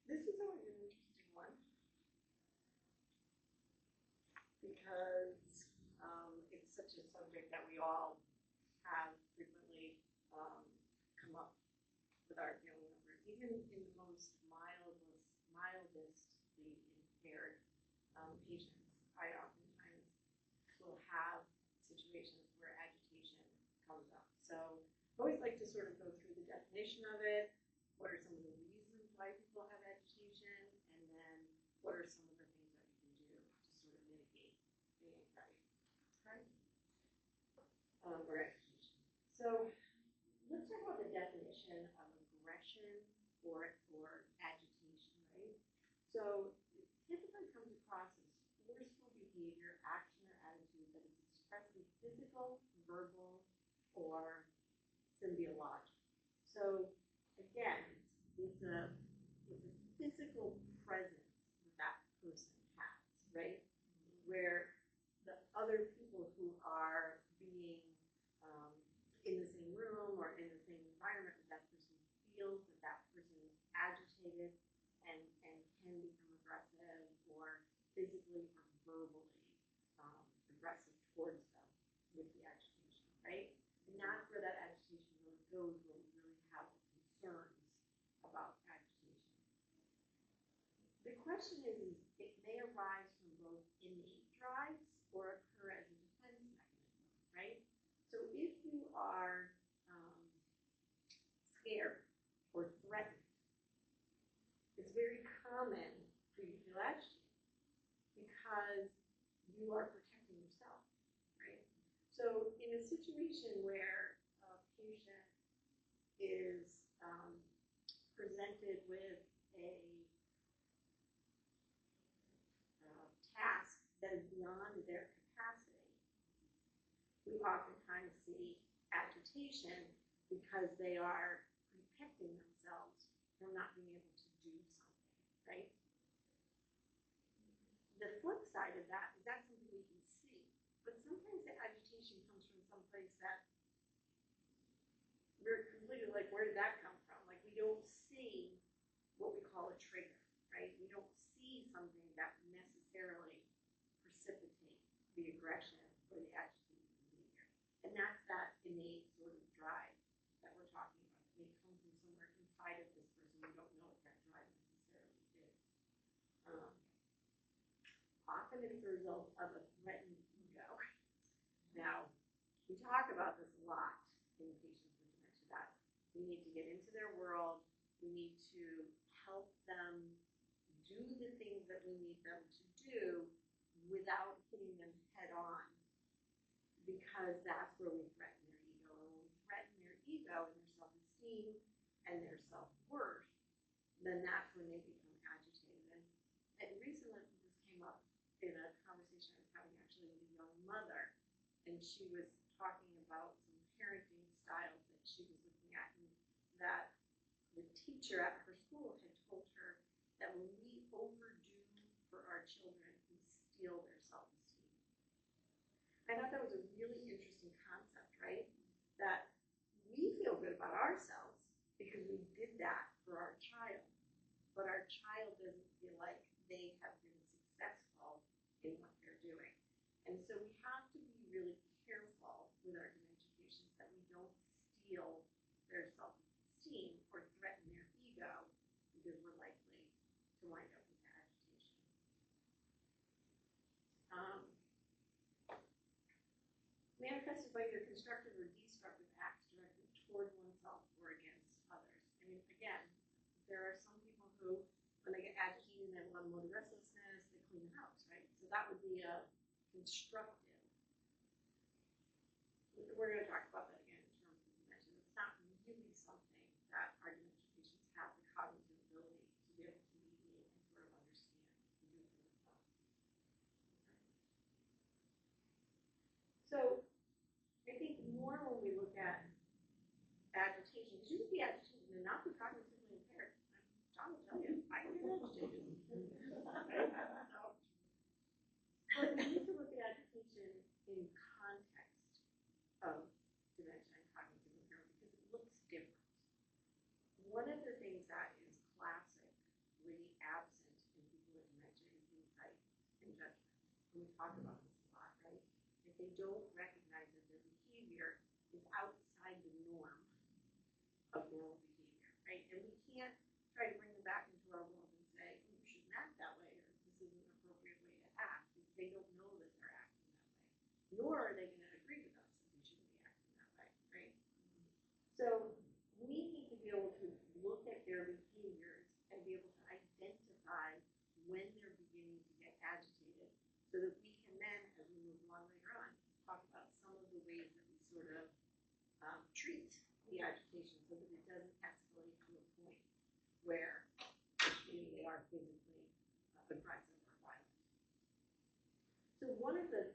This is always an interesting one because it's such a subject that we all have frequently come up with our family members, even in the most mildestly impaired patients. I oftentimes will have situations where agitation comes up. So I always like to sort of go through the definition of it. What are some of the reasons why people have agitation? And then what are some of the things that we can do to sort of mitigate the anxiety? Okay? Or agitation. So let's talk about the definition of aggression or agitation, right? So it typically comes across as forceful behavior, action, or attitude that is expressly physical, verbal, or symbiological. So again, it's a physical presence that person has, right? Where the other people who are being in the same room or in the same environment with that person feels that that person is agitated and can become aggressive or physically or verbally aggressive towards them with the agitation, right? And that's where that agitation really goes when we really have concerns about agitation. The question is it may arise from both innate drives or occur as a defense mechanism, right? So if you are scared or threatened, it's very common for you to feel agitated because you are protecting yourself, right? So in a situation where a patient is presented with a task that is beyond their capacity, we oftentimes see agitation because they are protecting themselves from not being able to do something, right? The flip side of that is that's something we can see, but sometimes the agitation comes from someplace that we're completely like, where did that come from? Like we don't see what we call a trigger, right? We don't see something that necessarily precipitate the aggression or the agitated behavior. And that's that innate sort of drive that we're talking about. It may come from somewhere inside of this person. We don't know what that drive necessarily is. Often it's a result of a threatened ego. Now, we talk about this a lot in patients with dementia, that we need to get into their world. We need to help them do the things that we need them to do without hitting them head on, because that's where we threaten their ego. And when we threaten their ego and their self-esteem and their self-worth, then that's when they become agitated. And recently this came up in a conversation I was having actually with a young mother, and she was talking about some parenting styles that she was looking at, and that the teacher at her school had told her that when we overdo for our children, we steal their self-esteem. I thought that was a really interesting concept, right? That we feel good about ourselves because we did that for our child, but our child doesn't feel like they have been successful in what they're doing. And so we have to be really careful with our dementia patients that we don't steal their self-esteem or threaten their ego, because we're likely to wind up with agitation. Manifested by either constructive or destructive acts directed toward oneself or against others. I mean, again, there are some people who, when they get agitated and they have a lot of motor restlessness, they clean the house, right? So that would be a constructive. We're going to talk about that again in terms of dementia. It's not really something that our dementia patients have the cognitive ability to be able to mediate and sort of understand and do for themselves. Okay. So I think more when we look at agitation, because you can be agitated and not be cognitively impaired. John will tell you, I can get agitated. But we need to look at agitation in context of dementia and cognitive impairment because it looks different. One of the things that is classically and judgment. And we talk about this a lot, right? If they don't recognize that their behavior is outside the norm of normal behavior, right? And we can't try to bring them back into our world and say, oh, you shouldn't act that way, or this isn't an appropriate way to act, because they don't know that they're acting that way. Nor are they going to agree with us that they shouldn't be acting that way, right? So we need to be able to look at their behaviors and be able to identify when they're beginning to get agitated, so that we can then, as we move along later on, talk about some of the ways that we sort of treat the agitation so that it doesn't escalate to a point where maybe they are physically aggressive or violent. So one of the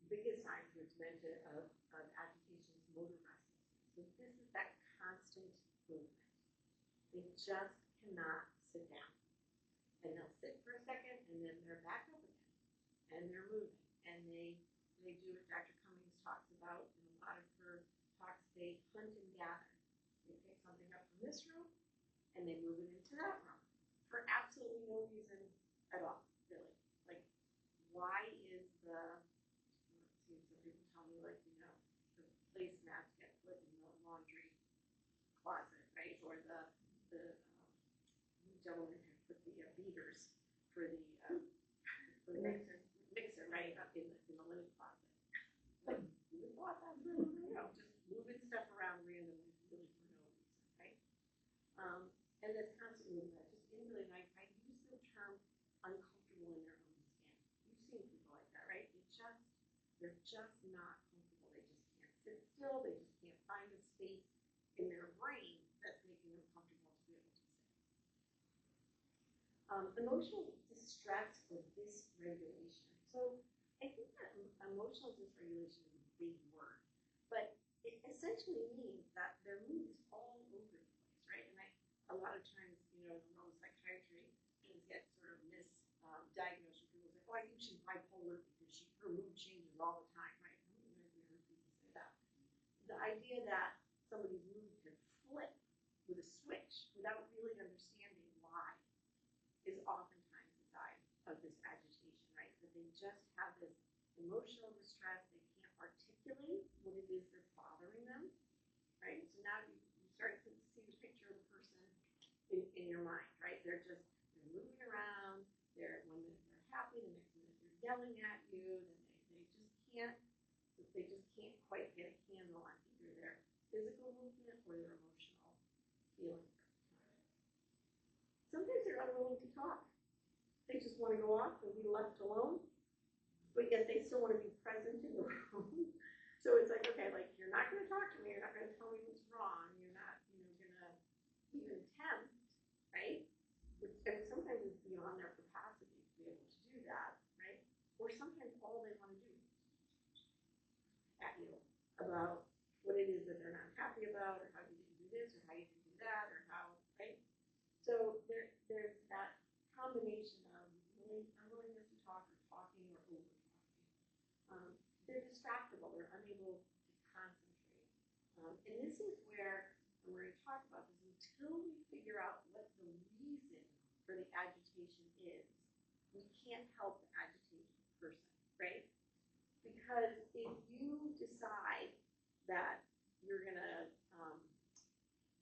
biggest signs of dementia of agitation is motor restlessness. So this is that constant movement. They just cannot sit down. And they'll sit for a second, and then they're back up again. And they're moving. And they do what Dr. Cummings talks about in a lot of her talks. They hunt and gather. They pick something up from this room, and they move it into that room for absolutely no reason at all, really. Like, why is some people tell me, like, you know, the placemats get put in the laundry closet, right? Or the gentleman had put the beaters for the mixer, right, up in the linen closet. Like, who thought that through? You know, just moving stuff around randomly, really for no reason, right? And this constant movement, just in really nice. I use the term uncomfortable in their own skin. You've seen people like that, right? They're just not comfortable. They just can't sit still. They just can't find a space in their brain that's making them comfortable to be able to sit. Emotional distress or dysregulation. So I think that emotional dysregulation is a big word, but it essentially means that their mood is all over the place, right? And a lot of times, you know, in the world of psychiatry, things get sort of misdiagnosed. People say, oh, I think she's bipolar because her mood changes all the time, right? I don't know if you heard people say that. The idea that somebody's mood can flip with a switch without really understanding why is oftentimes a sign of this agitation, right? That they just have this emotional distress. They can't articulate what it is that's bothering them, right? So now you start to see the picture of the person in your mind, right? They're moving around. When they're happy, the next minute they're yelling at you. Then they just can't quite get a handle on either their physical movement or their emotional feelings. Sometimes they're unwilling to talk. They just want to go off and be left alone, but yet they still want to be present in the room. So it's like, okay, like, you're not going to talk to me. You're not going to tell me what's wrong. You're not, going to even attempt, right? And sometimes it's beyond their capacity to be able to do that, right? Or sometimes all they want to do is at you about what it is that they're not happy about, or how you didn't do this, or how you didn't do that, or how, right? So there's that combination of unwillingness to talk, or talking, or over-talking. They're distractible. They're unable to concentrate. And this is where, and we're going to talk about this, until we figure out what the reason for the agitation is, we can't help the agitated person, right? Because if you decide that you're going to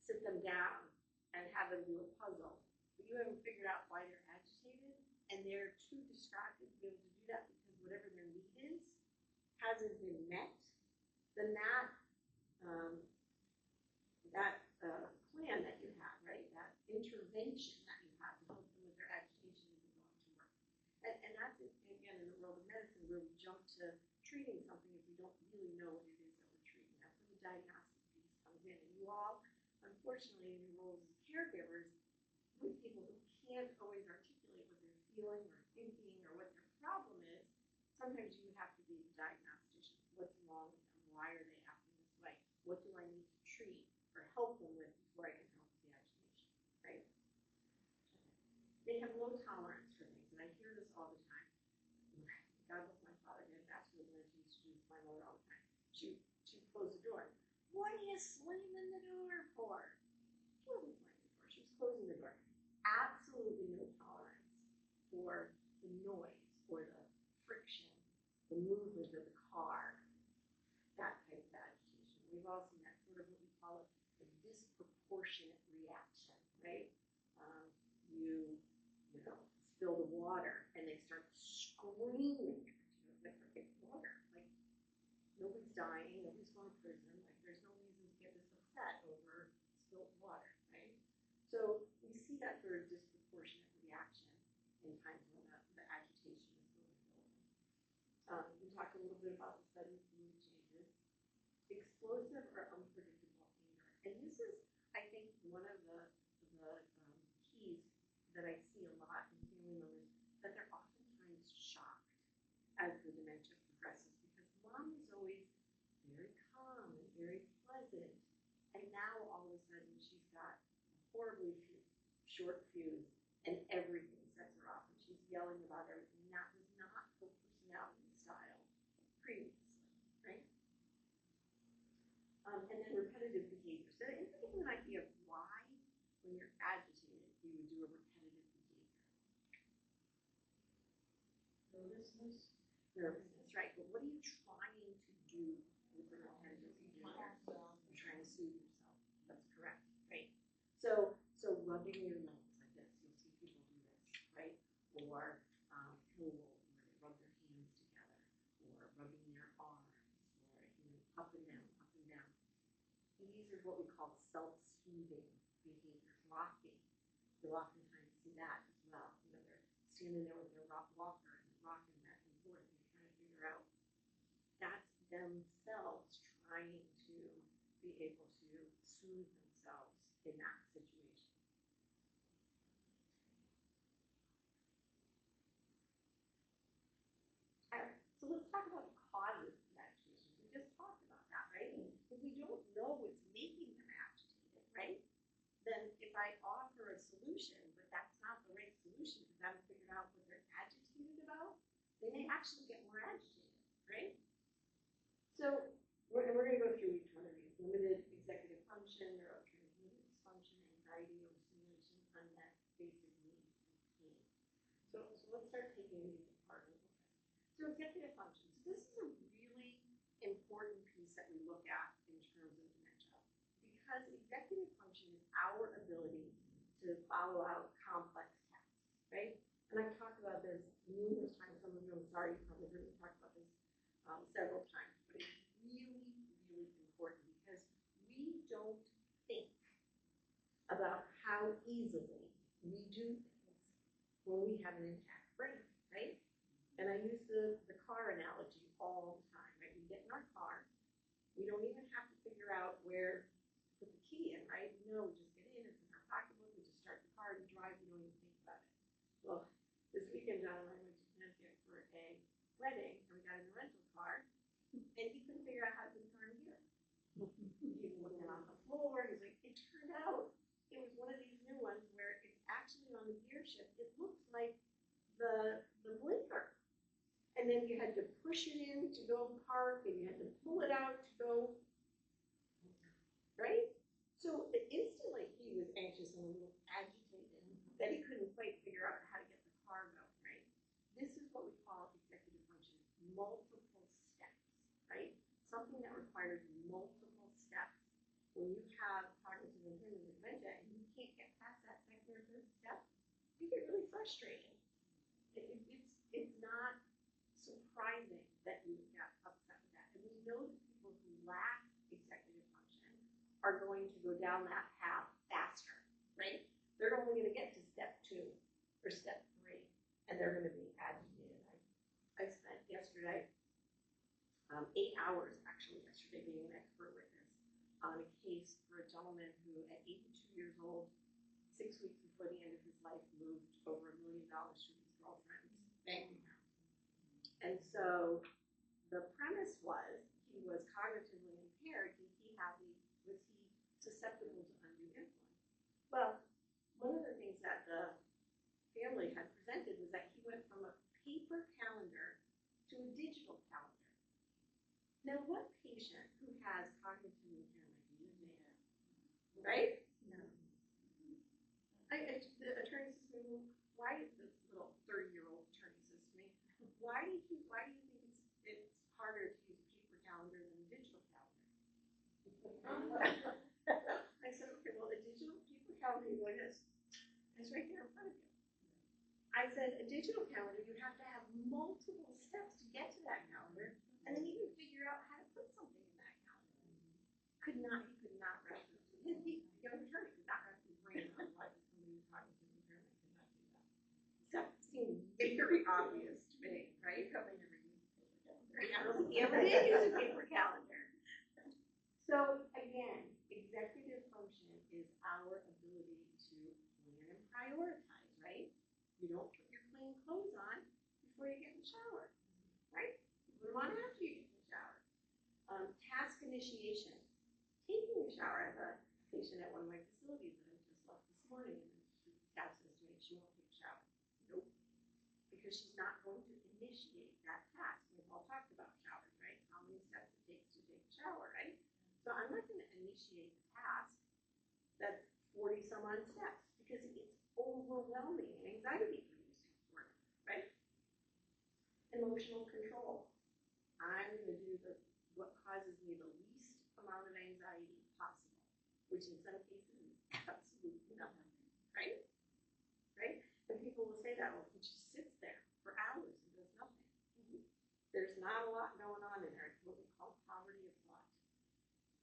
sit them down and have them do a puzzle, but you haven't figured out why they're agitated, and they're too distracted to be able to do that because whatever their need is hasn't been met, then that plan that you have, right, that intervention that you have to help them with their agitation isn't going to work. And that's, again, in the world of medicine, where we jump to treating something if we don't really know what it is that we're treating. That's when the diagnostic piece comes in. And you all, unfortunately, in your roles as caregivers, with people who can't always articulate what they're feeling or thinking or what their problem is, sometimes you have to be the diagnostician. What's wrong with them? Why are they acting this way? What do I need to treat or help them with before I can help with the agitation, right? They have low tolerance for things, and I hear this all the time. God bless my father, he had vascular dementia, used to do this to my mother all the time. She'd close the door. What are you slamming the door for? She wasn't slamming the door, she was closing the door. Absolutely no tolerance for the noise or the the movement of the car, that type of agitation. We've all seen that sort of what we call a disproportionate reaction, right? You know, spill the water and they start screaming at you, like, it's water. Like, nobody's dying, nobody's going to prison, like, there's no reason to get this upset over spilled water, right? So we see that sort of disproportionate reaction in times when the agitation is really building. We talked a little bit about the sudden mood changes, explosive or unpredictable anger. And this is, I think, one of the keys that I see a lot in family members, that they're oftentimes shocked as the dementia progresses, because mom is always very calm and very pleasant, and now all of a sudden she's got a horribly short fuse and everything sets her off and she's yelling about everything. And that was not her personality style previously, right? And then repetitive behavior. So it gives you an idea of why, when you're agitated, you would do a repetitive behavior. Nervousness. Nervousness, right. But what are you trying to do with the repetitive behavior? You're trying to soothe yourself. That's correct, right? So rubbing your nose like this. You'll see people do this, right? Or pillow, where they rub their hands together, or rubbing their arms, or up and down, up and down. These are what we call self-soothing behaviors. Rocking. You'll oftentimes see that as well. You know, they're standing there with their walker and rocking back and forth, and you're trying to figure out, that's themselves trying to be able to soothe themselves in that situation. All right, so let's talk about the causes of agitation. We just talked about that, right? If we don't know what's making them agitated, right? Then if I offer a solution, but that's not the right solution because I haven't figured out what they're agitated about, they may actually get more agitated, right? So we're going to go through each one of these. Limited executive function, neurotransmitter dysfunction, anxiety, overstimulation, unmet basic needs, and pain. So let's start taking these apart a little bit. So executive function. So this is a really important piece that we look at in terms of dementia, because executive function is our ability to follow out complex tasks, right? And I've talked about this numerous times. Some of you, I'm sorry, you probably heard me talk about this several times, but it's really, really important, because we don't think about how easily we do things when we have an intact brain, right? And I use the car analogy all the time, right? We get in our car, we don't even have to figure out where to put the key in, right? No, we just get in, it's in our pocketbook, we just start the car and drive, we don't even think about it. Well, this weekend, John and I went to Dementia for a wedding, and we got in a rental car, and he couldn't figure out how to put the car in gear. He was looking on the floor, he's like, it turned out it was one of these new ones where it's actually on the gear shift. It looks like the blinker. And then you had to push it in to go park, and you had to pull it out to go, right? So instantly he was anxious and a little agitated that he couldn't quite figure out how to get the car going, right? This is what we call executive function, multiple steps, right? Something that requires multiple steps. When you have cognitive impairment and dementia and you can't get past that second or third step, you get really frustrated. It's not surprising that you get upset with that. And we know that people who lack executive function are going to go down that path faster, right? They're only going to get to step 2 or step 3, and they're going to be agitated. I spent yesterday 8 hours, actually, yesterday being an expert witness on a case for a gentleman who, at 82 years old, 6 weeks before the end of his life, moved over $1 million to his girlfriend's bank account. And so the premise was he was cognitively impaired. Was he susceptible to undue influence? Well, one of the things that the family had presented was that he went from a paper calendar to a digital calendar. Now, what patient who has cognitive impairment do you know? Right? No. The attorney says to me, why is this little 30-year-old attorney says to me, why do you think harder to use a paper calendar than a digital calendar. I said, okay, well, a digital paper calendar, you like this. It's right there in front of you. I said, a digital calendar, you have to have multiple steps to get to that calendar, and then even figure out how to put something in that calendar. He could not wrap his young attorney could not wrap his brain on what somebody who's cognitive impairment could not do that. So it seemed very obvious to me, right? Probably never used a paper calendar. I don't think he ever did use a paper calendar. So again, executive function is our ability to plan and prioritize, right? You don't put your clean clothes on before you get in the shower, right? You put them on after you get in the shower. Task initiation. Taking a shower. I have a patient at one of my facilities that I just left this morning, and the staff says to me, she won't take a shower. Nope. Because she's not going to initiate that task. We've all talked about showers, right? How many steps it takes to take a shower, right? So I'm not going to initiate the task that's 40 some odd steps because it's overwhelming and anxiety producing for me, right? Emotional control. I'm going to do what causes me the least amount of anxiety possible, which in some cases is absolutely nothing, right? Right? And people will say that, well, she just sits there for hours and does nothing. There's not a lot going on in there. It's what we call poverty of thought.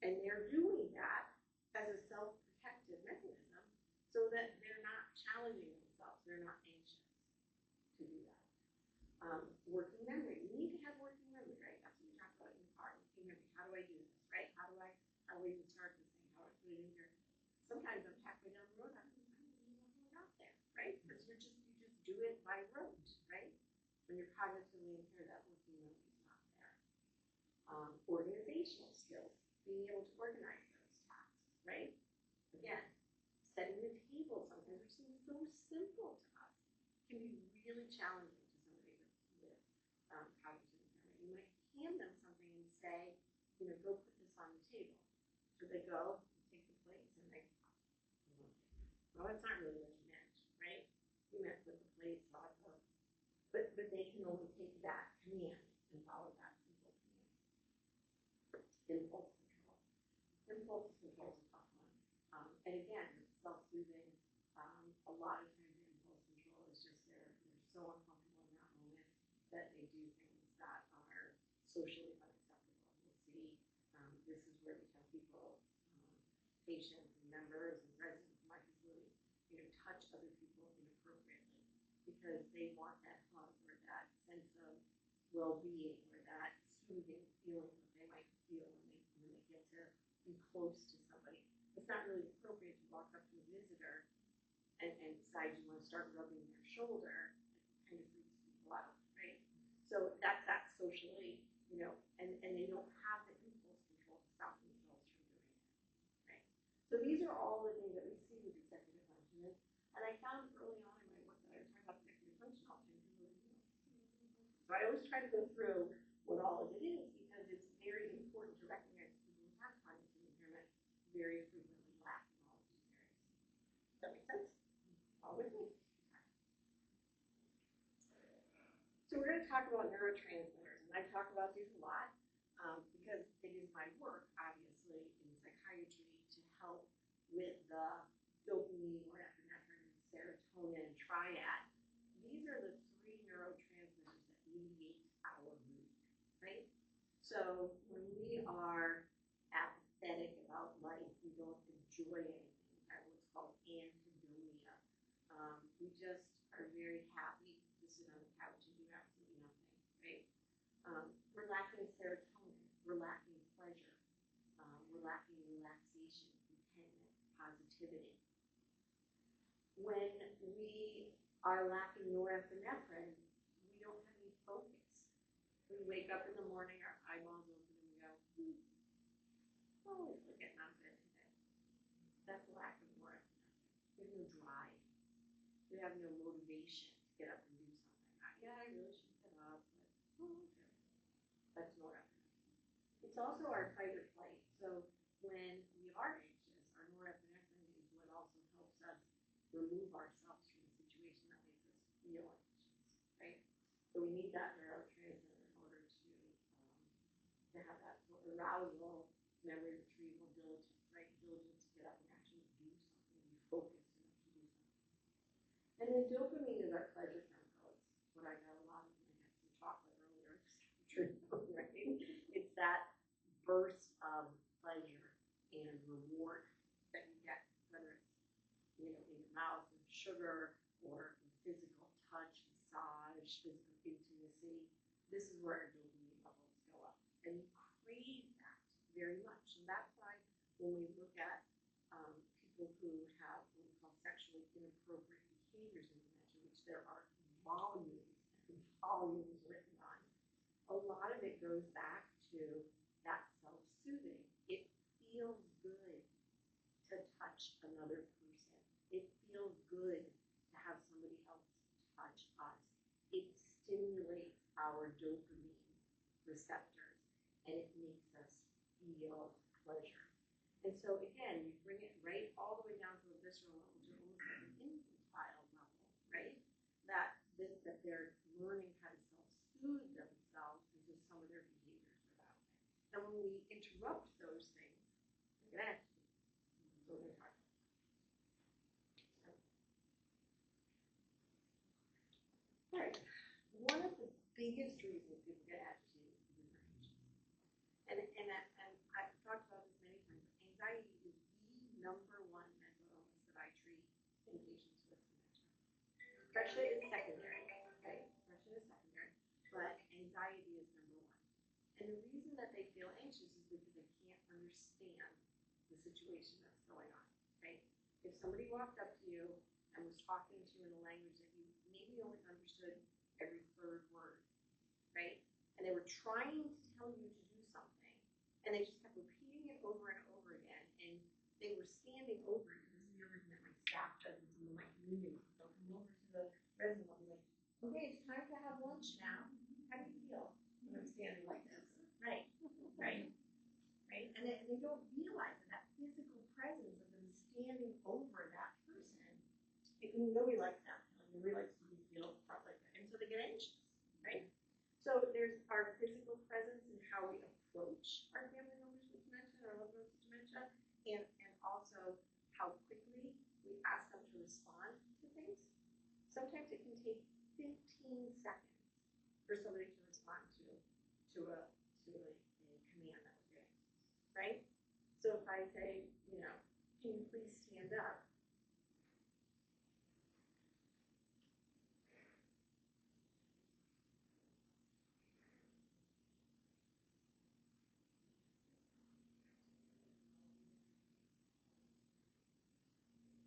And they're doing that as a self-protective mechanism so that they're not challenging themselves. They're not anxious to do that. Working memory. You need to have working memory, right? That's what we talk about in the car. Working memory. How do I do this, right? How do I even start this thing? How do I put it in here? Sometimes I'm halfway down the road, I don't even know how I got there, right? Because you just do it by rote, right? When you're cognitively impaired, that working memory is not there. Organizational skills. Being able to organize those tasks, right? Again, setting the table sometimes, which seems so simple to us, can be really challenging to somebody with cognitive impairment. You might hand them something and say, you know, go put this on the table. So they go, take the plates, and they, well, that's not really what you meant, right? You meant put the plates on, but they can only take that command and follow that simple command. Impulse control. Impulse control is a tough one. And again, self-soothing. A lot of times impulse control is just they're so uncomfortable in that moment that they do things that are socially unacceptable. We'll see, this is where we tell people, patients and members and residents of my facility, you know, touch other people inappropriately because they want that hug or that sense of well-being or that soothing feeling that they might feel when they get to be close to somebody. It's not really appropriate to walk up to a visitor and decide you want to start rubbing their shoulder. It kind of freaks people out, right? So that's socially, you know, and they don't have the impulse control to stop themselves from doing it, right? So these are all the things that we see with executive function. And I found early on in my work that I was talking about executive function all the time. So I always try to go through what all of it is because it's very important to recognize people who have cognitive impairment very frequently lack in all of these areas. Does that make sense? All with me? So we're going to talk about neurotransmitters, and I talk about these a lot because it is my work, obviously, in psychiatry to help with the dopamine, norepinephrine, serotonin triad. These are the three neurotransmitters that mediate our mood, right? So when we are apathetic about life, we don't enjoy anything. We have what's called anhedonia. We just are very happy to sit on the couch and do absolutely nothing, right? We're lacking serotonin. We're lacking pleasure. We're lacking relaxation, contentment, positivity. When we are lacking norepinephrine, we don't have any focus. We wake up in the morning, our eyeballs open, and we go, oh, we're getting out of bed today. That's lack of norepinephrine. We have no drive. We have no motivation to get up and do something. Yeah, I really should get up, but okay. That's norepinephrine. It's also our fight or flight. So when we are anxious, our norepinephrine is what also helps us remove ourselves from a situation that makes us feel anxious, right? So we need that neurotransmitter in order to arousal, memory retrieval, diligence, right? Diligence to get up and actually do something, be focused enough to do something. And then dopamine is our pleasure chemical. It's what I got a lot of when I had some chocolate earlier this afternoon, right? It's that burst of pleasure and reward that you get, whether it's, in your mouth and sugar or physical touch, massage, physical intimacy. This is where our dopamine levels go up. And you crave that very much. And that's why when we look at people who have what we call sexually inappropriate behaviors in dementia, which there are volumes and volumes written on, a lot of it goes back to that self-soothing. It feels good to touch another person. It feels good to have somebody else touch us. It stimulates our dopamine receptors, and it makes us feel pleasure. And so again, you bring it right all the way down to a visceral level, to almost like an infantile level, right? That they're learning how to self-soothe themselves into some of their behaviors without it. And when we interrupt those things, look at that. So we're going to talk about. All right. One of the biggest reasons people get agitated is because they're anxious. And I've talked about this many times. Anxiety is the number one mental illness that I treat in patients with dementia. Depression is secondary, okay? Depression is secondary, but anxiety is number one. And the reason that they feel anxious is because they can't understand the situation that's going on, right? If somebody walked up to you and was talking to you in a language that you maybe only understood every third word, right? And they were trying to tell you to do something, and they just kept repeating it over and over again, and they were standing over you. This is the other thing that my staff does in some of my communities. They'll come over to the resident and be like, okay, it's time to have lunch now. How do you feel when I'm standing like this? Right, right, right? And they don't realize that physical presence of them standing over that person, nobody likes that. Nobody likes to be feel like that. And so they get anxious, right? So there's our physical presence and how we approach our family members with dementia or loved ones with dementia, and also how quickly we ask them to respond to things. Sometimes it can take 15 seconds for somebody to respond to a command that we're giving, right? So if I say, can you please stand up?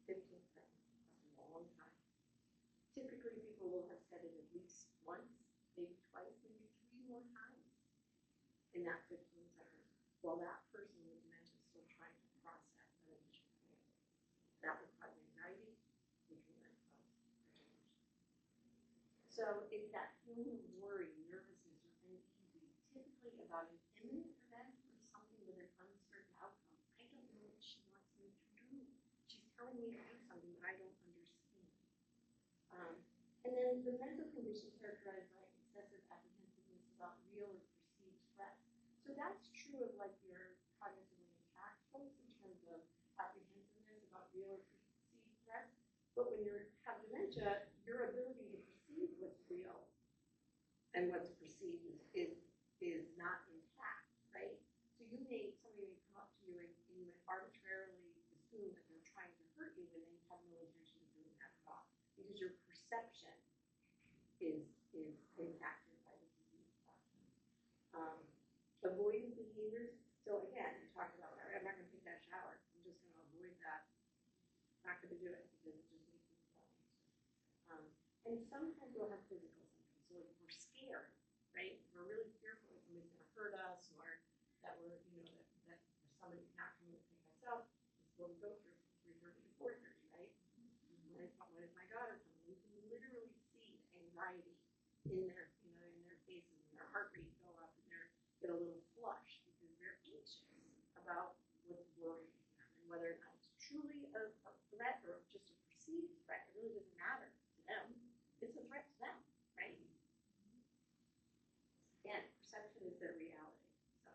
15 seconds. That's a long time. Typically, people will have said it at least once, maybe twice, maybe 3 more times in that 15 seconds, while that person with dementia is still trying to process that initial command. That would cause anxiety, which will then cause agitation. So it's that feeling of worry, nervousness, or uneasy, typically about an imminent event or something with an uncertain outcome. I don't know what she wants me to do. She's telling me to do something that I don't understand. And then the mental condition characterized by excessive apprehensiveness about real or perceived threats. So that's true of like your cognitively intact folks in terms of apprehensiveness about real or perceived threats. But when you have dementia, your ability to perceive what's real and what's perceived is not intact, right? So somebody may come up to you and you would arbitrarily assume that they're trying to hurt you when they have no intention of doing that at all. Because your perception is impacted by the disease process. Avoidant behaviors. So again, we talked about that. I'm not going to take that shower. I'm just going to avoid that. I'm not going to do it because it just makes me feel anxious. And sometimes we'll have physical symptoms. So if we're scared, right? We're really fearful that somebody's going to hurt us, or that we're, that somebody's not coming to pick us up. This is what we go through from 3:30 to 4:30, right? When is my daughter coming? You can literally see anxiety in their, in their faces, and their heart rate go up, and they get a little flush because they're anxious about what's worrying them, and whether or not it's truly a threat or just a perceived threat. It really doesn't matter to them. It's a threat to them, right? Again, perception is their reality. So,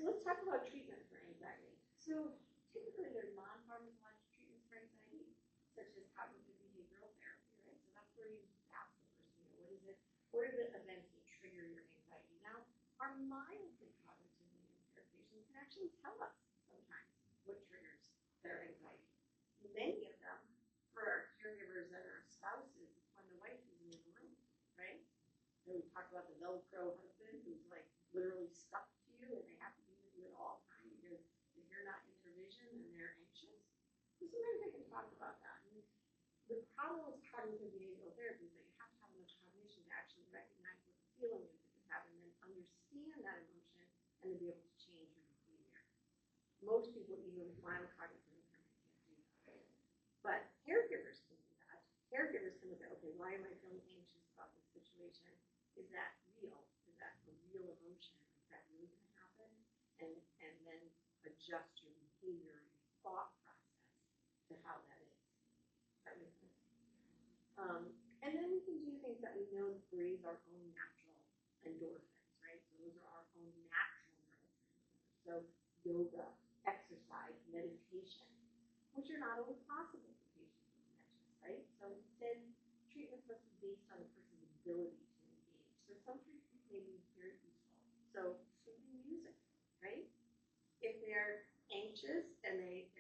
so let's talk about treatment for anxiety. So typically there are non-pharmacological treatments for anxiety, such as cognitive behavioral therapy, right? So that's where you ask the person, what is it? What are the events that trigger your anxiety? Now, our mildly cognitively impaired patients can actually tell us sometimes what triggers their anxiety. Many of them, for our caregivers and our spouses, it's when the wife is in the room, right? So we talk about the Velcro husband who's like literally stuck to you and they have to be with you at all times because if you're not in their vision and they're anxious. So sometimes I can talk about that. And the problem with cognitive behavioral therapy is that you have to have enough cognition to actually recognize what the feeling is that you have and then understand that emotion and then be able to change your behavior. Most people, even with mild cognitive impairment, can't do that. But caregivers can do that. Caregivers can look at, okay, why am I feeling anxious about this situation? Is that real? Is that a real emotion? Is that really going to happen? And then adjust your behavior and your thought process to how that is. Does that make sense? And then we can do things that we know breathe our own natural endorphins, right? So those are our own natural neurotransmitters. So yoga, exercise, meditation, which are not always possible for patients with dementia, right? So instead, treatment must be based on the person's ability to engage. So some treatments may be very useful. So soothing music, right? If they're anxious and they